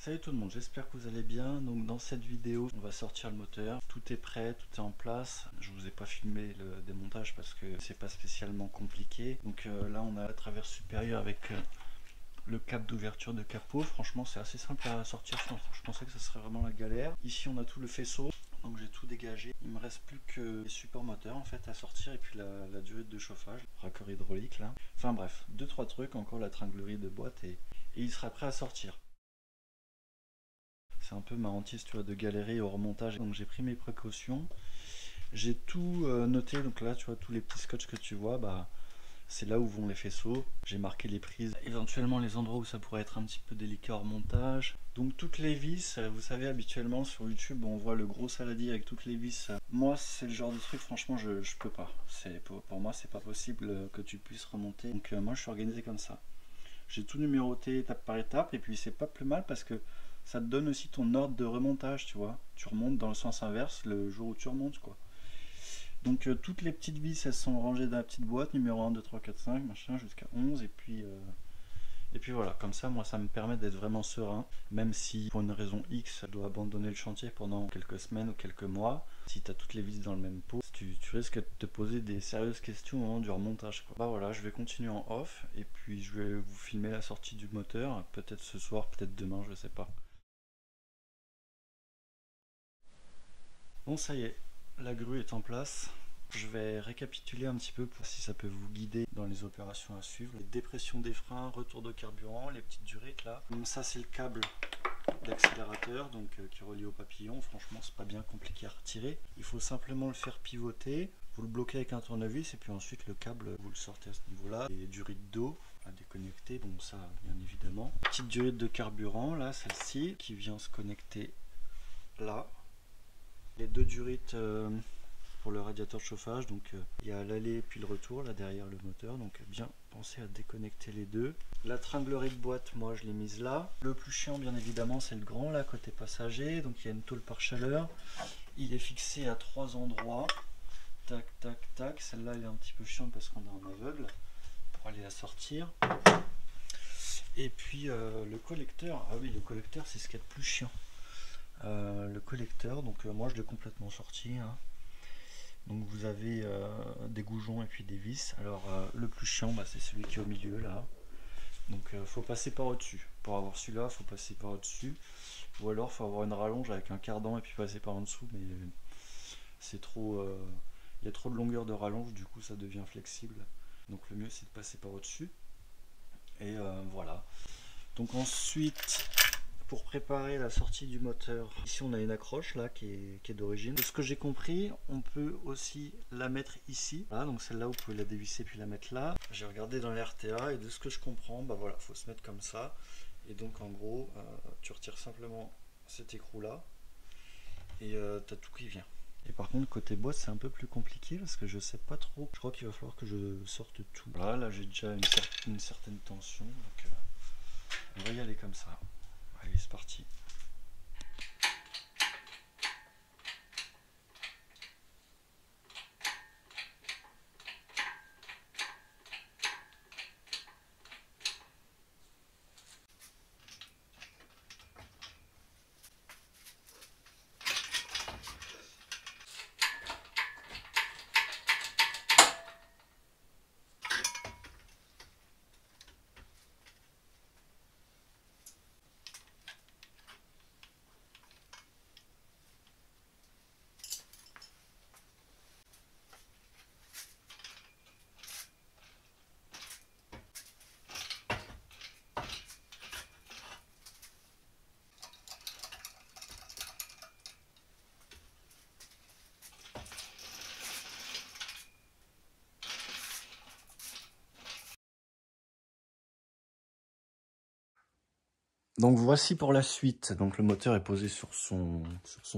Salut tout le monde, j'espère que vous allez bien. Donc dans cette vidéo, on va sortir le moteur. Tout est prêt, tout est en place. Je vous ai pas filmé le démontage parce que c'est pas spécialement compliqué. Donc là on a la traverse supérieure avec le cap d'ouverture de capot. Franchement c'est assez simple à sortir. Je pensais que ça serait vraiment la galère. Ici on a tout le faisceau. Donc j'ai tout dégagé. Il me reste plus que les supports moteurs en fait à sortir et puis la durite de chauffage, raccord hydraulique là. Enfin bref, 2-3 trucs, encore la tringlerie de boîte et il sera prêt à sortir. C'est un peu ma hantise, tu vois, de galérer au remontage. Donc j'ai pris mes précautions. J'ai tout noté. Donc là, tu vois, tous les petits scotch que tu vois, bah, c'est là où vont les faisceaux. J'ai marqué les prises, éventuellement les endroits où ça pourrait être un petit peu délicat au remontage. Donc toutes les vis, vous savez, habituellement sur YouTube, on voit le gros saladier avec toutes les vis. Moi, c'est le genre de truc, franchement, je peux pas. Pour moi, c'est pas possible que tu puisses remonter. Donc moi, je suis organisé comme ça. J'ai tout numéroté étape par étape et puis c'est pas plus mal parce que ça te donne aussi ton ordre de remontage, tu vois. Tu remontes dans le sens inverse le jour où tu remontes, quoi. Donc toutes les petites vis, elles sont rangées dans la petite boîte, numéro 1, 2, 3, 4, 5, machin, jusqu'à 11. Et puis voilà, comme ça, moi, ça me permet d'être vraiment serein. Même si, pour une raison X, je dois abandonner le chantier pendant quelques semaines ou quelques mois. Si tu as toutes les vis dans le même pot, tu risques de te poser des sérieuses questions au moment du remontage, quoi. Bah voilà, je vais continuer en off. Et puis, je vais vous filmer la sortie du moteur. Peut-être ce soir, peut-être demain, je sais pas. Bon, ça y est, la grue est en place. Je vais récapituler un petit peu pour si ça peut vous guider dans les opérations à suivre. Les dépressions des freins, retour de carburant, les petites durites là. Comme ça, c'est le câble d'accélérateur donc qui est relié au papillon. Franchement, c'est pas bien compliqué à retirer. Il faut simplement le faire pivoter. Vous le bloquez avec un tournevis et puis ensuite le câble, vous le sortez à ce niveau-là. Les durites d'eau à déconnecter, bon ça bien évidemment. Petite durite de carburant là, celle-ci qui vient se connecter là. Les deux durites pour le radiateur de chauffage, donc il y a l'aller et puis le retour là derrière le moteur, donc bien penser à déconnecter les deux. La tringlerie de boîte, moi je l'ai mise là. Le plus chiant bien évidemment c'est le grand là côté passager, donc il y a une tôle par chaleur. Il est fixé à 3 endroits, tac tac tac. Celle-là elle est un petit peu chiante parce qu'on est en aveugle pour aller la sortir. Et puis le collecteur, ah oui le collecteur c'est ce qu'il y a de plus chiant. Le collecteur, donc moi je l'ai complètement sorti, hein. Donc vous avez des goujons et puis des vis. Alors le plus chiant bah, c'est celui qui est au milieu là. Donc faut passer par au-dessus. Pour avoir celui-là, faut passer par au-dessus. Ou alors faut avoir une rallonge avec un cardan et puis passer par en dessous. Mais c'est trop. Il y a trop de longueur de rallonge, du coup ça devient flexible. Donc le mieux c'est de passer par au-dessus. Et voilà. Donc ensuite, pour préparer la sortie du moteur, ici on a une accroche là qui est d'origine. De ce que j'ai compris, on peut aussi la mettre ici. Voilà, donc celle-là vous pouvez la dévisser puis la mettre là. J'ai regardé dans les RTA et de ce que je comprends, bah voilà, faut se mettre comme ça. Et donc en gros, tu retires simplement cet écrou là et tu as tout qui vient. Et par contre côté boîte c'est un peu plus compliqué parce que je sais pas trop. Je crois qu'il va falloir que je sorte tout. Voilà, là j'ai déjà une certaine tension, donc on va y aller comme ça. Allez, c'est parti. Donc voici pour la suite. Donc le moteur est posé sur son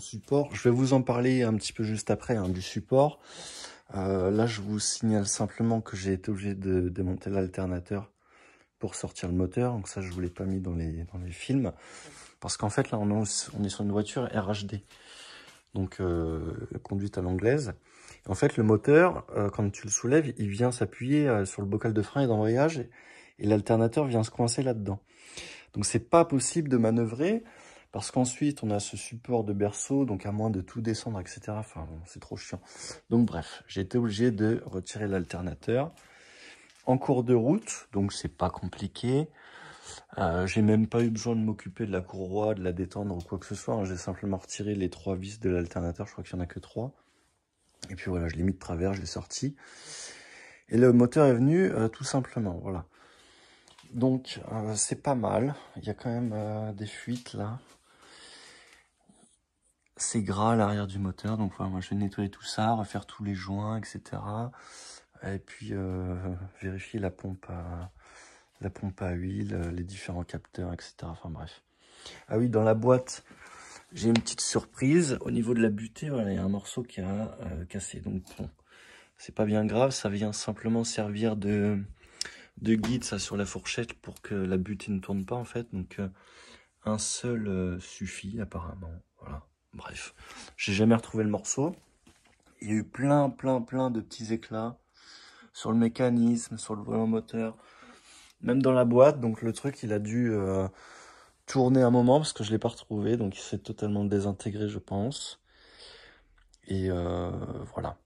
support. Je vais vous en parler un petit peu juste après du support. Là je vous signale simplement que j'ai été obligé de démonter l'alternateur pour sortir le moteur. Donc ça je vous l'ai pas mis dans les films. Parce qu'en fait là on est sur une voiture RHD. Donc conduite à l'anglaise. En fait le moteur, quand tu le soulèves, il vient s'appuyer sur le bocal de frein et d'embrayage. Et l'alternateur vient se coincer là-dedans. Donc c'est pas possible de manœuvrer, parce qu'ensuite on a ce support de berceau, donc à moins de tout descendre, etc. Enfin bon, c'est trop chiant. Donc bref, j'ai été obligé de retirer l'alternateur. En cours de route, donc c'est pas compliqué. J'ai même pas eu besoin de m'occuper de la courroie, de la détendre ou quoi que ce soit, hein. J'ai simplement retiré les 3 vis de l'alternateur, je crois qu'il y en a que 3. Et puis voilà, je l'ai mis de travers, je l'ai sorti. Et le moteur est venu tout simplement, voilà. Donc c'est pas mal, il y a quand même des fuites là. C'est gras à l'arrière du moteur, donc voilà, moi je vais nettoyer tout ça, refaire tous les joints, etc. Et puis vérifier la pompe à huile, les différents capteurs, etc. Enfin bref. Ah oui, dans la boîte, j'ai une petite surprise. Au niveau de la butée, voilà, il y a un morceau qui a cassé. Donc bon, c'est pas bien grave, ça vient simplement servir de guide ça sur la fourchette pour que la butée ne tourne pas en fait. Donc un seul suffit apparemment. Voilà. Bref, j'ai jamais retrouvé le morceau. Il y a eu plein de petits éclats sur le mécanisme, sur le volant moteur, même dans la boîte. Donc le truc, il a dû tourner un moment parce que je l'ai pas retrouvé. Donc il s'est totalement désintégré, je pense. Et voilà.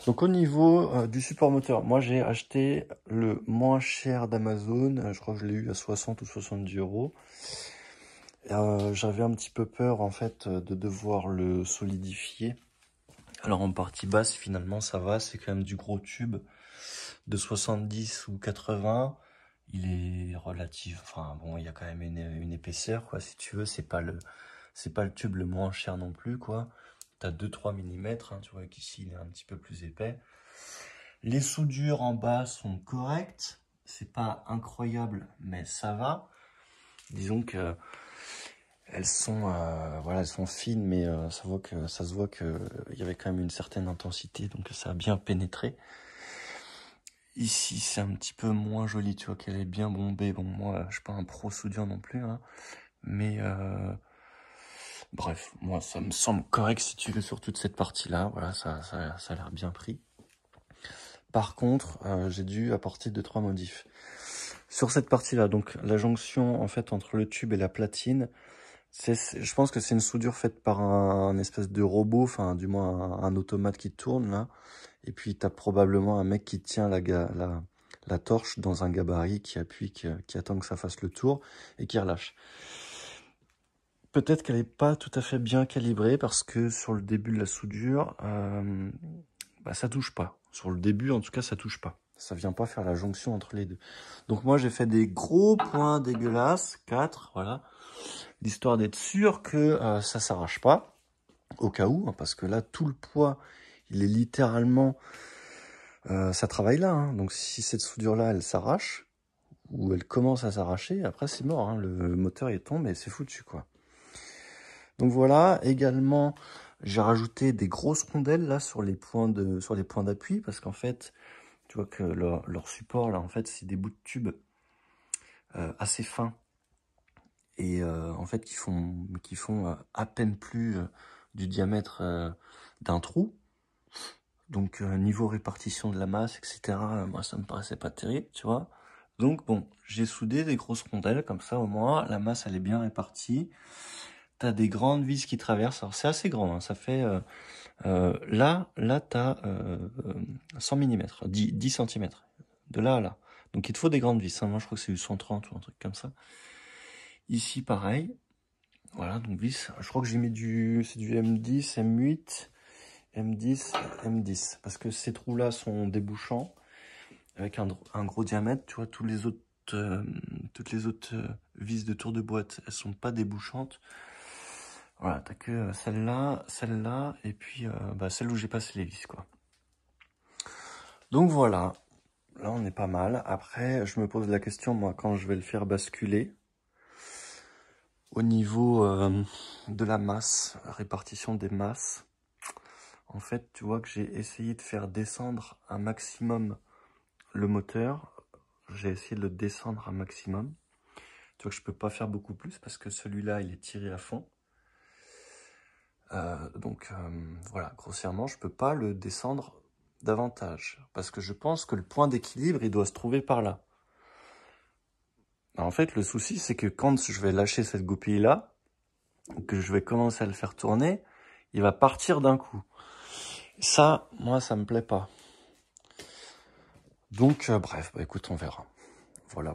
Donc au niveau du support moteur, moi j'ai acheté le moins cher d'Amazon. Je crois que je l'ai eu à 60 ou 70 euros. J'avais un petit peu peur en fait de devoir le solidifier. Alors en partie basse finalement ça va, c'est quand même du gros tube de 70 ou 80. Il est relatif, enfin bon, il y a quand même une épaisseur quoi, si tu veux, c'est pas le tube le moins cher non plus quoi. T'as 2-3 mm, hein, tu vois qu'ici il est un petit peu plus épais. Les soudures en bas sont correctes, c'est pas incroyable mais ça va. Disons que elles sont voilà, elles sont fines mais ça se voit que il y avait quand même une certaine intensité, donc ça a bien pénétré. Ici c'est un petit peu moins joli, tu vois qu'elle est bien bombée. Bon, moi je suis pas un pro soudure non plus hein, mais bref, moi ça me semble correct si tu veux sur toute cette partie là. Voilà, ça a l'air bien pris. Par contre j'ai dû apporter 2-3 modifs sur cette partie là. Donc la jonction en fait entre le tube et la platine, je pense que c'est une soudure faite par un espèce de robot, enfin du moins un automate qui tourne là. Et puis tu as probablement un mec qui tient la torche dans un gabarit, qui appuie, qui attend que ça fasse le tour et qui relâche. Peut-être qu'elle n'est pas tout à fait bien calibrée parce que sur le début de la soudure, ça touche pas. Sur le début en tout cas ça touche pas. Ça vient pas faire la jonction entre les deux. Donc moi j'ai fait des gros points dégueulasses, 4, voilà. L'histoire d'être sûr que ça s'arrache pas, au cas où, hein, parce que là, tout le poids, il est littéralement... ça travaille là, hein. Donc si cette soudure-là, elle s'arrache, ou elle commence à s'arracher, après c'est mort, hein. Le moteur il tombe et c'est foutu, quoi. Donc voilà, également, j'ai rajouté des grosses rondelles là sur les points d'appui, parce qu'en fait, tu vois que leur support, là, en fait, c'est des bouts de tube assez fins, et en fait qui font à peine plus du diamètre d'un trou. Donc niveau répartition de la masse, etc., moi ça me paraissait pas terrible, tu vois. Donc bon, j'ai soudé des grosses rondelles, comme ça au moins la masse elle est bien répartie. T'as des grandes vis qui traversent, alors c'est assez grand, hein, ça fait... là t'as 100 mm, 10 cm, de là à là. Donc il te faut des grandes vis, hein. Moi je crois que c'est du 130 ou un truc comme ça. Ici pareil, voilà, donc vis, je crois que j'ai mis c'est du M10, M8, M10, M10, parce que ces trous-là sont débouchants, avec un gros diamètre, tu vois, toutes les autres vis de tour de boîte, elles sont pas débouchantes. Voilà, t'as que celle-là, et puis celle où j'ai passé les vis, quoi. Donc voilà, là on est pas mal. Après, je me pose la question, moi, quand je vais le faire basculer, au niveau de la masse, répartition des masses, en fait, tu vois que j'ai essayé de faire descendre un maximum le moteur. J'ai essayé de le descendre un maximum. Tu vois que je peux pas faire beaucoup plus parce que celui-là, il est tiré à fond. Voilà, grossièrement, je peux pas le descendre davantage parce que je pense que le point d'équilibre, il doit se trouver par là. Alors, en fait, le souci, c'est que quand je vais lâcher cette goupille-là, que je vais commencer à le faire tourner, il va partir d'un coup. Ça, moi, ça me plaît pas. Donc, bref, bah, écoute, on verra. Voilà.